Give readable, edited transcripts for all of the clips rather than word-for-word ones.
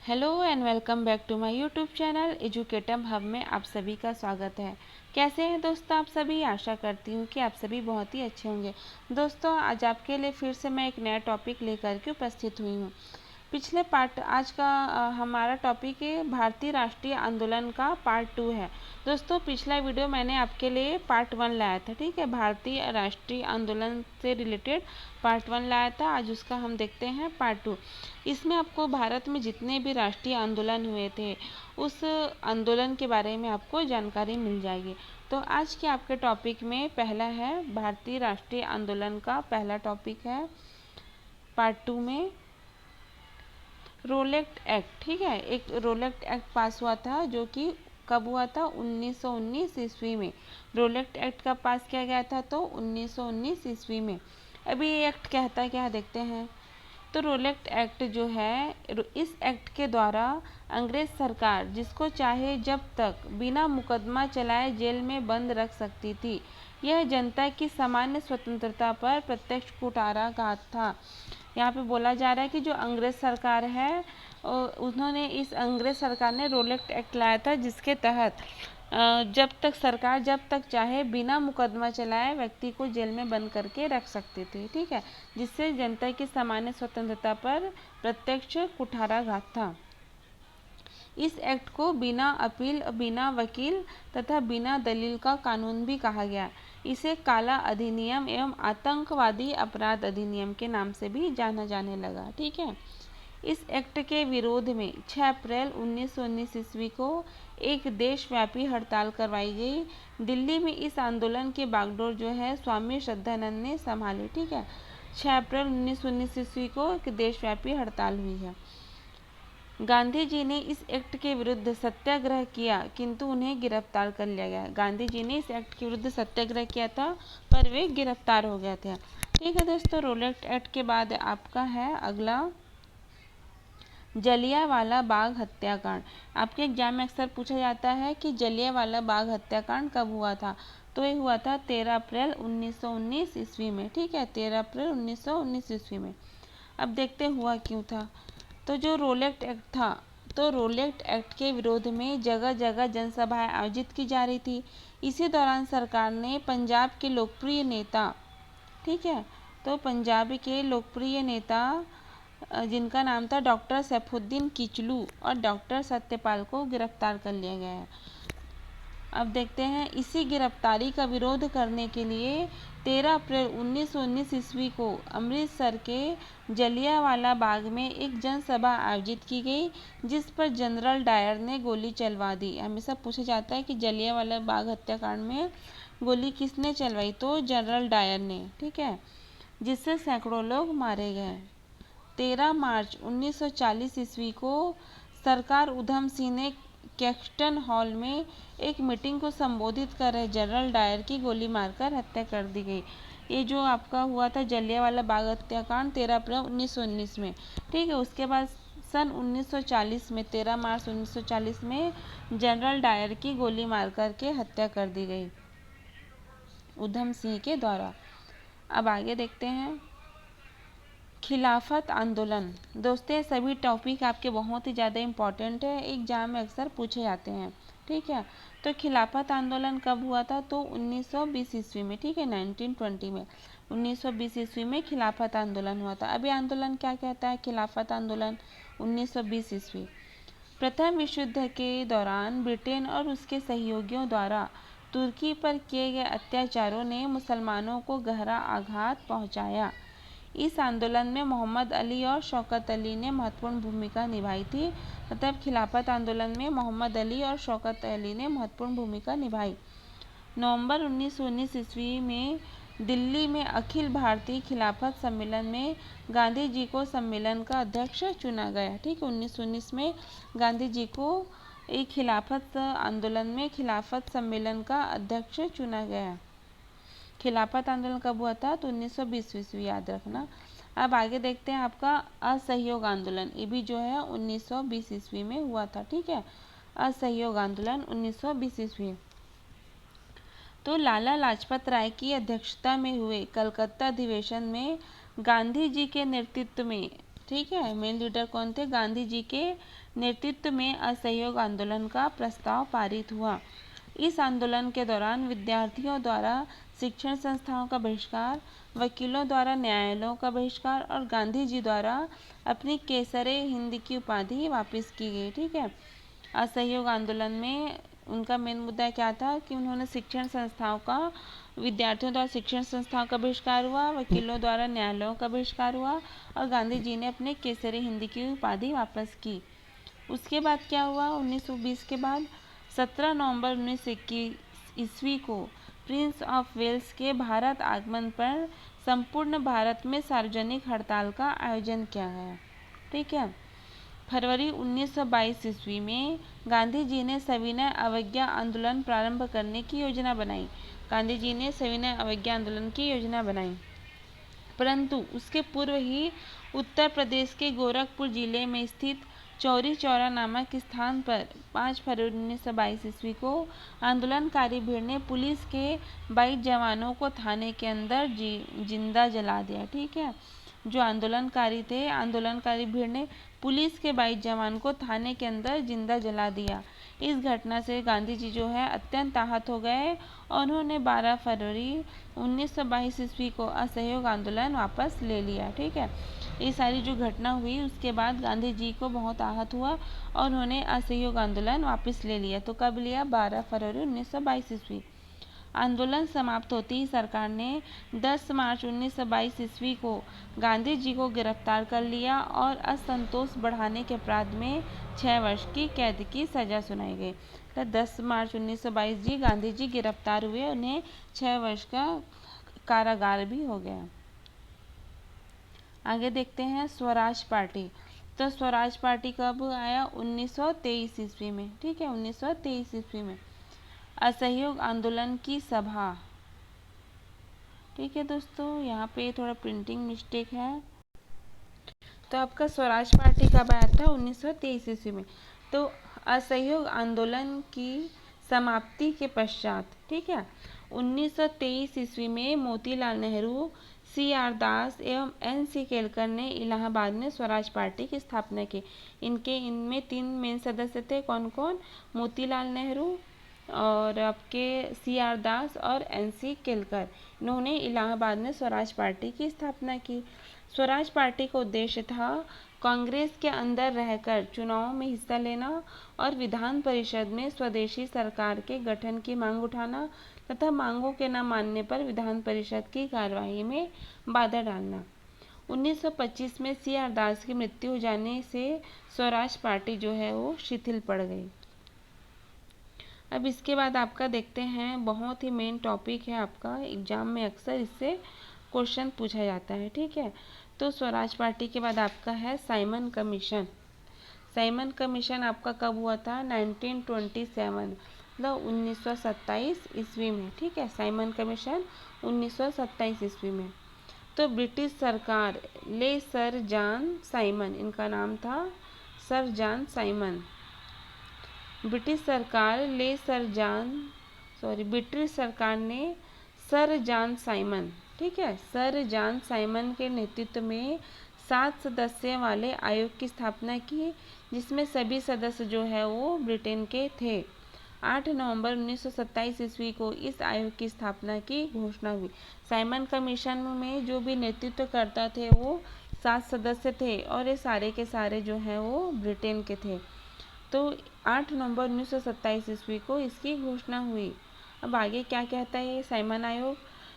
Hello and welcome back to my YouTube channel Educatum hub में आप सभी का स्वागत है। कैसे हैं दोस्तों आप सभी। आशा करती हूँ कि आप सभी बहुत ही अच्छे होंगे। दोस्तों आज आपके लिए फिर से मैं एक नया टॉपिक लेकर के उपस्थित हुई हूँ। पिछले पार्ट आज का हमारा टॉपिक है भारतीय राष्ट्रीय आंदोलन का पार्ट 2 है। दोस्तों पिछला वीडियो मैंने आपके लिए पार्ट 1 लाया था, ठीक है। भारतीय राष्ट्रीय आंदोलन से रिलेटेड पार्ट 1 लाया था। आज उसका हम देखते हैं पार्ट 2। इसमें आपको भारत में जितने भी राष्ट्रीय आंदोलन हुए थे उस आंदोलन के बारे में आपको जानकारी मिल जाएगी। तो आज के आपके टॉपिक में पहला है भारतीय राष्ट्रीय आंदोलन का पहला टॉपिक है पार्ट 2 में रोलेक्ट एक्ट, ठीक है। एक रोलेक्ट एक्ट पास हुआ था जो कि कब हुआ था 1919 ईस्वी में। रोलेक्ट एक्ट कब पास किया गया था तो 1919 ईस्वी में। अभी ये एक्ट कहता है क्या देखते हैं। तो रोलेक्ट एक्ट जो है, इस एक्ट के द्वारा अंग्रेज सरकार जिसको चाहे जब तक बिना मुकदमा चलाए जेल में बंद रख सकती थी। यह जनता की सामान्य स्वतंत्रता पर प्रत्यक्ष कुठाराघात था। यहाँ पे बोला जा रहा है कि जो अंग्रेज सरकार है उन्होंने इस अंग्रेज सरकार ने रोलेक्ट एक्ट लाया था जिसके तहत जब तक चाहे बिना मुकदमा चलाए व्यक्ति को जेल में बंद करके रख सकते थे, ठीक है। जिससे जनता की सामान्य स्वतंत्रता पर प्रत्यक्ष कुठाराघात था। इस एक्ट को बिना अपील, बिना वकील तथा बिना दलील का कानून भी कहा गया। इसे काला अधिनियम एवं आतंकवादी अपराध अधिनियम के नाम से भी जाना जाने लगा, ठीक है। इस एक्ट के विरोध में 6 अप्रैल 1919 ईस्वी को एक देशव्यापी हड़ताल करवाई गई। दिल्ली में इस आंदोलन की बागडोर जो है स्वामी श्रद्धानंद ने संभाली, ठीक है। 6 अप्रैल 1919 ईस्वी को एक देशव्यापी हड़ताल हुई है। गांधी जी ने इस एक्ट के विरुद्ध सत्याग्रह किया किंतु उन्हें गिरफ्तार कर लिया गया। गांधी जी ने इस एक्ट के विरुद्ध सत्याग्रह किया था पर वे गिरफ्तार हो गए थे, ठीक है दोस्तों। रोलेक्ट एक्ट के बाद आपका है अगला जलियांवाला बाग हत्याकांड। आपके एग्जाम में अक्सर पूछा जाता है कि जलियांवाला बाग हत्याकांड कब हुआ था। तो ये हुआ था 13 अप्रैल 1919 ईस्वी में, ठीक है। 13 अप्रैल 1919 ईस्वी में। अब देखते हुआ क्यों था। तो जो रोलेक्ट एक्ट था, तो रोलेक्ट एक्ट के विरोध में जगह जगह जनसभाएं आयोजित की जा रही थी। इसी दौरान सरकार ने पंजाब के लोकप्रिय नेता, ठीक है, तो पंजाब के लोकप्रिय नेता जिनका नाम था डॉक्टर सैफुद्दीन किचलू और डॉक्टर सत्यपाल को गिरफ्तार कर लिया गया है। अब देखते हैं इसी गिरफ्तारी का विरोध करने के लिए 13 अप्रैल 1919 ईस्वी को अमृतसर के जलियांवाला बाग में एक जनसभा आयोजित की गई जिस पर जनरल डायर ने गोली चलवा दी। हमेशा पूछा जाता है कि जलियांवाला बाग हत्याकांड में गोली किसने चलवाई, तो जनरल डायर ने, ठीक है, जिससे सैकड़ों लोग मारे गए। 13 मार्च 1940 ईस्वी को सरकार उधम सिंह ने कैक्सटन हॉल में एक मीटिंग को संबोधित कर रहे जनरल डायर की गोली मारकर हत्या कर दी गई। ये जो आपका हुआ था जलियांवाला बाग हत्याकांड 13 अप्रैल 1919 में, ठीक है। उसके बाद सन 1940 में 13 मार्च 1940 में जनरल डायर की गोली मार कर के हत्या कर दी गई उधम सिंह के द्वारा। अब आगे देखते हैं खिलाफत आंदोलन। दोस्तों ये सभी टॉपिक आपके बहुत ही ज़्यादा इम्पॉर्टेंट है, एग्जाम में अक्सर पूछे जाते हैं, ठीक है। तो खिलाफत आंदोलन कब हुआ था तो 1920 ईस्वी में, ठीक है, 1920 में। 1920 ईस्वी में खिलाफत आंदोलन हुआ था। अभी आंदोलन क्या कहता है, खिलाफत आंदोलन 1920 ईस्वी। प्रथम विश्व युद्ध के दौरान ब्रिटेन और उसके सहयोगियों द्वारा तुर्की पर किए गए अत्याचारों ने मुसलमानों को गहरा आघात पहुंचाया। इस आंदोलन में मोहम्मद अली और शौकत अली ने महत्वपूर्ण भूमिका निभाई थी। मतलब खिलाफत आंदोलन में मोहम्मद अली और शौकत अली ने महत्वपूर्ण भूमिका निभाई। नवंबर 1919 ईस्वी में दिल्ली में अखिल भारतीय खिलाफत सम्मेलन में गांधी जी को सम्मेलन का अध्यक्ष चुना गया, ठीक है। 1919 में गांधी जी को एक खिलाफत आंदोलन में खिलाफत सम्मेलन का अध्यक्ष चुना गया। खिलाफत आंदोलन कब हुआ था तो 1920 ईस्वी, याद रखना। अब आगे देखते हैं आपका असहयोग आंदोलन। ये भी जो है 1920 ईस्वी में हुआ था, ठीक है। असहयोग आंदोलन 1920 ईस्वी। तो लाला लाजपत राय की अध्यक्षता में हुए कलकत्ता अधिवेशन में गांधी जी के नेतृत्व में, ठीक है, मेन लीडर कौन थे? गांधी जी के नेतृत्व में असहयोग आंदोलन का प्रस्ताव पारित हुआ। इस आंदोलन के दौरान विद्यार्थियों द्वारा शिक्षण संस्थाओं का बहिष्कार, वकीलों द्वारा न्यायालयों का बहिष्कार और गांधी जी द्वारा अपनी केसरे हिंद की उपाधि वापस की गई। ठीक है, असहयोग आंदोलन में उनका मेन मुद्दा क्या था कि उन्होंने शिक्षण संस्थाओं का, विद्यार्थियों द्वारा शिक्षण संस्थाओं का बहिष्कार हुआ, वकीलों द्वारा न्यायालयों का बहिष्कार हुआ और गांधी जी ने अपने केसरी हिंद की उपाधि वापस की। उसके बाद क्या हुआ? 1920 के बाद 17 नवंबर 1921 ईस्वी को प्रिंस ऑफ वेल्स के भारत आगमन पर संपूर्ण भारत में सार्वजनिक हड़ताल का आयोजन किया गया। ठीक है, फरवरी 1922 ईस्वी में गांधी जी ने सविनय अवज्ञा आंदोलन प्रारंभ करने की योजना बनाई। गांधी जी ने सविनय अवज्ञा आंदोलन की योजना बनाई, परंतु उसके पूर्व ही उत्तर प्रदेश के गोरखपुर जिले में स्थित चौरी चौरा नामक स्थान पर 5 फरवरी 1922 ईस्वी को आंदोलनकारी भीड़ ने पुलिस के 22 जवानों को थाने के अंदर जिंदा जला दिया। ठीक है, जो आंदोलनकारी थे, आंदोलनकारी भीड़ ने पुलिस के 22 जवान को थाने के अंदर जिंदा जला दिया। इस घटना से गांधी जी जो है अत्यंत आहत हो गए और उन्होंने 12 फरवरी 1922 ईस्वी को असहयोग आंदोलन वापस ले लिया। ठीक है, ये सारी जो घटना हुई उसके बाद गांधी जी को बहुत आहत हुआ और उन्होंने असहयोग आंदोलन वापस ले लिया। तो कब लिया? 12 फरवरी 1922 ईस्वी। आंदोलन समाप्त होते ही सरकार ने 10 मार्च 1922 ईस्वी को गांधी जी को गिरफ्तार कर लिया और असंतोष बढ़ाने के अपराध में 6 वर्ष की कैद की सजा सुनाई गई। तो 10 मार्च 1922 जी गांधी जी गिरफ्तार हुए, उन्हें 6 वर्ष का कारागार भी हो गया। आगे देखते हैं स्वराज पार्टी। तो स्वराज पार्टी कब आया? 1923 ईस्वी में। ठीक है, 1923 ईस्वी में असहयोग आंदोलन की सभा। ठीक है दोस्तों, यहाँ पे थोड़ा प्रिंटिंग मिस्टेक है। तो आपका स्वराज पार्टी कब आया था? 1923 ईस्वी में। तो असहयोग आंदोलन की समाप्ति के पश्चात, ठीक है, 1923 ईस्वी में मोतीलाल नेहरू, CR दास एवं NC केलकर ने इलाहाबाद में स्वराज पार्टी की स्थापना की। इनमें 3 मेन सदस्य थे। कौन कौन? मोतीलाल नेहरू और आपके CR दास और NC केलकर। इन्होंने इलाहाबाद में स्वराज पार्टी की स्थापना की। स्वराज पार्टी का उद्देश्य था कांग्रेस के अंदर रहकर चुनाव में हिस्सा लेना और विधान परिषद में स्वदेशी सरकार के गठन की मांग उठाना तथा मांगों के न मानने पर विधान परिषद की कार्यवाही में बाधा डालना। 1925 में CR दास की मृत्यु हो जाने से स्वराज पार्टी जो है वो शिथिल पड़ गई। अब इसके बाद आपका देखते हैं, बहुत ही मेन टॉपिक है आपका, एग्जाम में अक्सर इससे क्वेश्चन पूछा जाता है। ठीक है, तो स्वराज पार्टी के बाद आपका है साइमन कमीशन। साइमन कमीशन आपका कब हुआ था? 1927, मतलब 1927 ईस्वी में। ठीक है, साइमन कमीशन 1927 ईस्वी में। तो ब्रिटिश सरकार ले सर जॉन साइमन, इनका नाम था सर जॉन साइमन। ब्रिटिश सरकार ने सर जॉन साइमन, ठीक है, सर जॉन साइमन के नेतृत्व में 7 सदस्यों वाले आयोग की स्थापना की, जिसमें सभी सदस्य जो है वो ब्रिटेन के थे। 8 नवंबर 1927 ईस्वी को इस आयोग की स्थापना की घोषणा हुई। साइमन कमीशन में जो भी नेतृत्व करता थे वो 7 सदस्य थे और ये सारे के सारे जो हैं वो ब्रिटेन के थे। तो 8 नवंबर 1927 ईस्वी को इसकी घोषणा हुई। अब आगे क्या कहता है ये साइमन आयोग?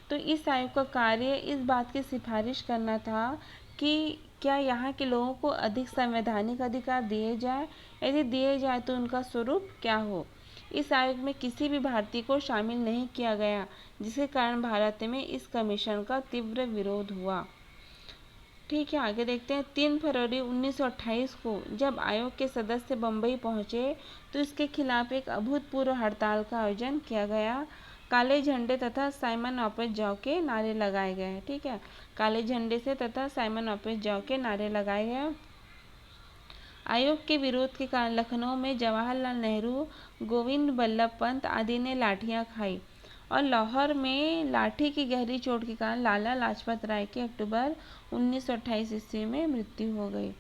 तो इस आयोग का कार्य इस बात की सिफारिश करना था कि क्या यहाँ के लोगों को अधिक संवैधानिक अधिकार दिए जाए, यदि दिए जाए तो उनका स्वरूप क्या हो। इस आयोग में किसी भी भारतीय को शामिल नहीं किया गया, जिसके कारण भारत में इस कमीशन का तीव्र विरोध हुआ। ठीक है, आगे देखते हैं। 3 फरवरी 1928 को जब आयोग के सदस्य बम्बई पहुंचे तो इसके खिलाफ एक अभूतपूर्व हड़ताल का आयोजन किया गया। काले झंडे तथा साइमन वापस जाओ के नारे लगाए गए। ठीक है, काले झंडे से तथा साइमन वापस जाओ के नारे लगाए गए। आयोग के विरोध के कारण लखनऊ में जवाहरलाल नेहरू, गोविंद बल्लभ पंत आदि ने लाठियां खाई और लाहौर में लाठी की गहरी चोट के कारण लाला लाजपत राय की अक्टूबर 1928 ईस्वी में मृत्यु हो गई।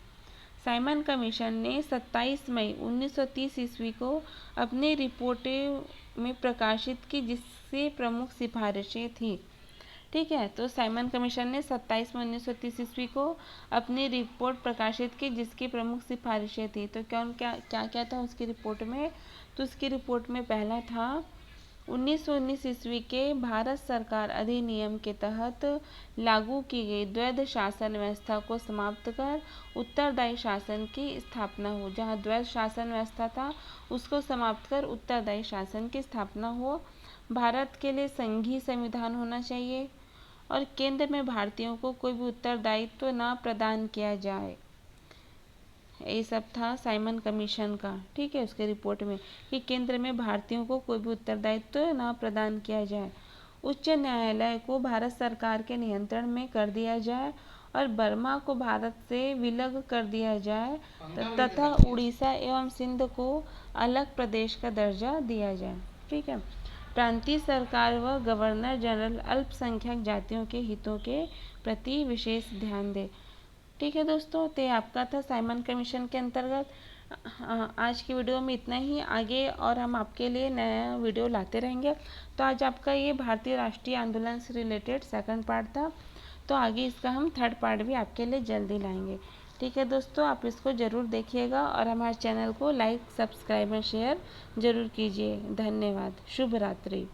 साइमन कमीशन ने 27 मई 1930 ईस्वी को अपनी रिपोर्टें में प्रकाशित की, जिससे प्रमुख सिफारिशें थी। ठीक है, तो साइमन कमीशन ने 27 मई 1930 ईस्वी को अपनी रिपोर्ट प्रकाशित की, जिसकी प्रमुख सिफारिशें थी। तो क्या क्या था उसकी रिपोर्ट में? तो उसकी रिपोर्ट में पहला था 1919 ईस्वी के भारत सरकार अधिनियम के तहत लागू की गई द्वैध शासन व्यवस्था को समाप्त कर उत्तरदायी शासन की स्थापना हो। जहां द्वैध शासन व्यवस्था था उसको समाप्त कर उत्तरदायी शासन की स्थापना हो। भारत के लिए संघीय संविधान होना चाहिए और केंद्र में भारतीयों को कोई भी उत्तरदायित्व न प्रदान किया जाए। ये सब था साइमन कमीशन का। ठीक है, उसके रिपोर्ट में कि केंद्र में भारतीयों को कोई भी उत्तरदायित्व न प्रदान किया जाए। उच्च न्यायालय को भारत सरकार के नियंत्रण में कर दिया जाए और बर्मा को भारत से विलग कर दिया जाए तथा उड़ीसा एवं सिंध को अलग प्रदेश का दर्जा दिया जाए। ठीक है, प्रांतीय सरकार व गवर्नर जनरल अल्पसंख्यक जातियों के हितों के प्रति विशेष ध्यान दे। ठीक है दोस्तों, तो ये आपका था साइमन कमीशन के अंतर्गत। आज की वीडियो में इतना ही। आगे और हम आपके लिए नया वीडियो लाते रहेंगे। तो आज आपका ये भारतीय राष्ट्रीय आंदोलन से रिलेटेड सेकंड पार्ट था। तो आगे इसका हम थर्ड पार्ट भी आपके लिए जल्दी लाएंगे। ठीक है दोस्तों, आप इसको ज़रूर देखिएगा और हमारे चैनल को लाइक, सब्सक्राइब और शेयर ज़रूर कीजिए। धन्यवाद। शुभ रात्रि।